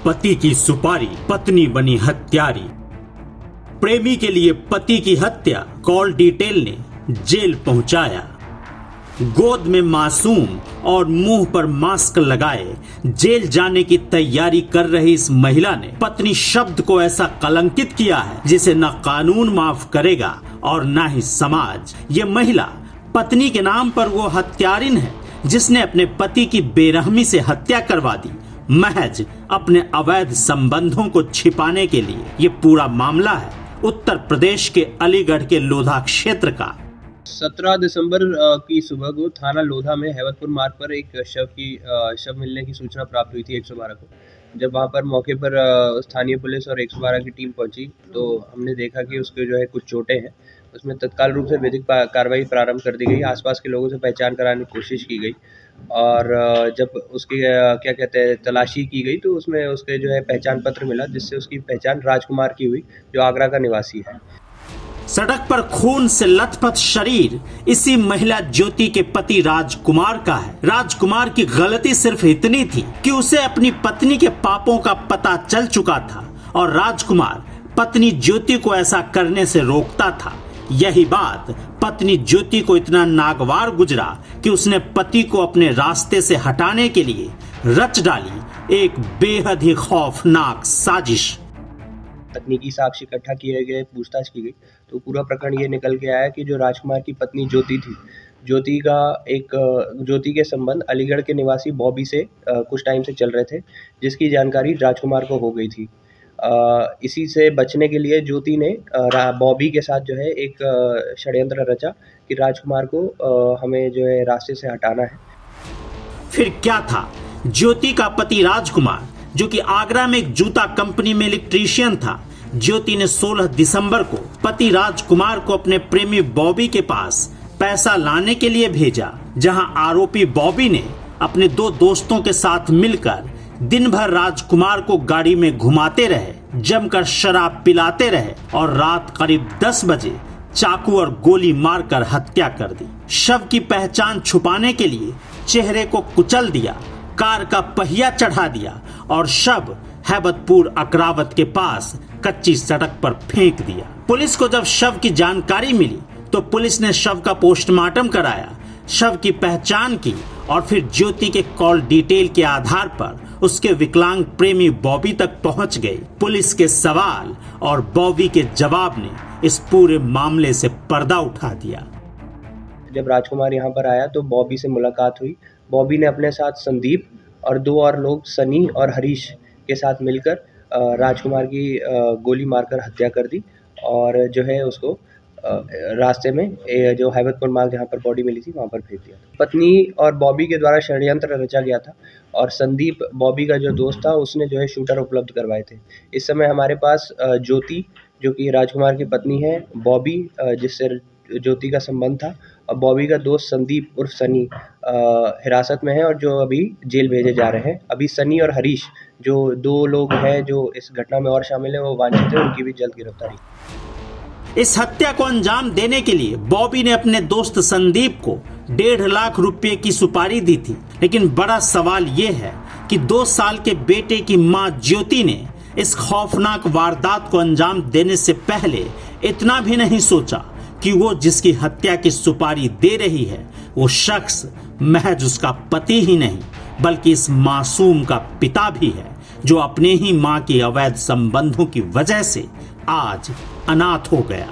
पति की सुपारी, पत्नी बनी हत्यारी। प्रेमी के लिए पति की हत्या, कॉल डिटेल ने जेल पहुंचाया। गोद में मासूम और मुंह पर मास्क लगाए जेल जाने की तैयारी कर रही इस महिला ने पत्नी शब्द को ऐसा कलंकित किया है जिसे न कानून माफ करेगा और न ही समाज। ये महिला पत्नी के नाम पर वो हत्यारिन है जिसने अपने पति की बेरहमी से हत्या करवा दी, महज अपने अवैध संबंधों को छिपाने के लिए। ये पूरा मामला है उत्तर प्रदेश के अलीगढ़ के लोधा क्षेत्र का। 17 दिसंबर की सुबह को थाना लोधा में हैवतपुर मार्ग पर एक शव मिलने की सूचना प्राप्त हुई थी 112 को। जब वहां पर मौके पर स्थानीय पुलिस और 112 की टीम पहुंची तो हमने देखा कि उसके जो है कुछ चोटें हैं। उसमें तत्काल रूप से विधिक कार्रवाई प्रारंभ कर दी गई। आसपास के लोगों से पहचान कराने की कोशिश की गई और जब उसकी तलाशी की गई तो उसमें उसके जो है पहचान पत्र मिला, जिससे उसकी पहचान राजकुमार की हुई, जो आगरा का निवासी है। सड़क पर खून से लथपथ शरीर इसी महिला ज्योति के पति राजकुमार का है। राजकुमार की गलती सिर्फ इतनी थी कि उसे अपनी पत्नी के पापों का पता चल चुका था और राजकुमार पत्नी ज्योति को ऐसा करने से रोकता था। यही बात पत्नी ज्योति को इतना नागवार गुजरा कि उसने पति को अपने रास्ते से हटाने के लिए रच डाली एक बेहद ही खौफनाक साजिश। तकनीकी साक्ष्य इकट्ठा किए गए, पूछताछ की गई तो पूरा प्रकरण ये निकल के आया कि जो राजकुमार की पत्नी ज्योति थी, ज्योति के संबंध अलीगढ़ के निवासी बॉबी से कुछ टाइम से चल रहे थे, जिसकी जानकारी राजकुमार को हो गई थी। इसी से बचने के लिए ज्योति ने बॉबी के साथ जो है एक षड्यंत्र रचा कि राजकुमार को हमें जो है रास्ते से हटाना है। फिर क्या था? ज्योति का पति राजकुमार, जो कि आगरा में एक जूता कंपनी में इलेक्ट्रीशियन था, ज्योति ने 16 दिसंबर को पति राजकुमार को अपने प्रेमी बॉबी के पास पैसा लाने के लिए भेजा, जहां आरोपी बॉबी ने अपने 2 दोस्तों के साथ मिलकर दिन भर राजकुमार को गाड़ी में घुमाते रहे, जमकर शराब पिलाते रहे और रात करीब 10 बजे चाकू और गोली मारकर हत्या कर दी। शव की पहचान छुपाने के लिए चेहरे को कुचल दिया, कार का पहिया चढ़ा दिया और शव हैबतपुर अकरावत के पास कच्ची सड़क पर फेंक दिया। पुलिस को जब शव की जानकारी मिली तो पुलिस ने शव का पोस्टमार्टम कराया, शव की पहचान की और फिर ज्योति के कॉल डिटेल के आधार पर उसके विकलांग प्रेमी बॉबी तक पहुंच गई। पुलिस के सवाल और बॉबी के जवाब ने इस पूरे मामले से पर्दा उठा दिया। जब राजकुमार यहाँ पर आया तो बॉबी से मुलाकात हुई। बॉबी ने अपने साथ संदीप और 2 और लोग सनी और हरीश के साथ मिलकर राजकुमार की गोली मारकर हत्या कर दी और जो है उसको रास्ते में जो हैबतपुर मार्ग जहाँ पर बॉडी मिली थी वहाँ पर फेंक दिया। पत्नी और बॉबी के द्वारा षड्यंत्र रचा गया था और संदीप, बॉबी का जो दोस्त था, उसने जो है शूटर उपलब्ध करवाए थे। इस समय हमारे पास ज्योति, जो कि राजकुमार की पत्नी है, बॉबी जिससे ज्योति का संबंध था, और बॉबी का दोस्त संदीप उर्फ सनी हिरासत में है और जो अभी जेल भेजे जा रहे हैं। अभी सनी और हरीश, जो 2 लोग हैं जो इस घटना में और शामिल हैं, वो वांछित है, उनकी भी जल्द गिरफ्तारी। इस हत्या को अंजाम देने के लिए बॉबी ने अपने दोस्त संदीप को 1.5 लाख रुपए की सुपारी दी थी। लेकिन बड़ा सवाल यह है कि 2 साल के बेटे की मां ज्योति ने इस खौफनाक वारदात को अंजाम देने से पहले इतना भी नहीं सोचा कि वो जिसकी हत्या की सुपारी दे रही है वो शख्स महज उसका पति ही नहीं बल्कि इस मासूम का पिता भी है, जो अपने ही मां के अवैध संबंधों की वजह से आज अनाथ हो गया।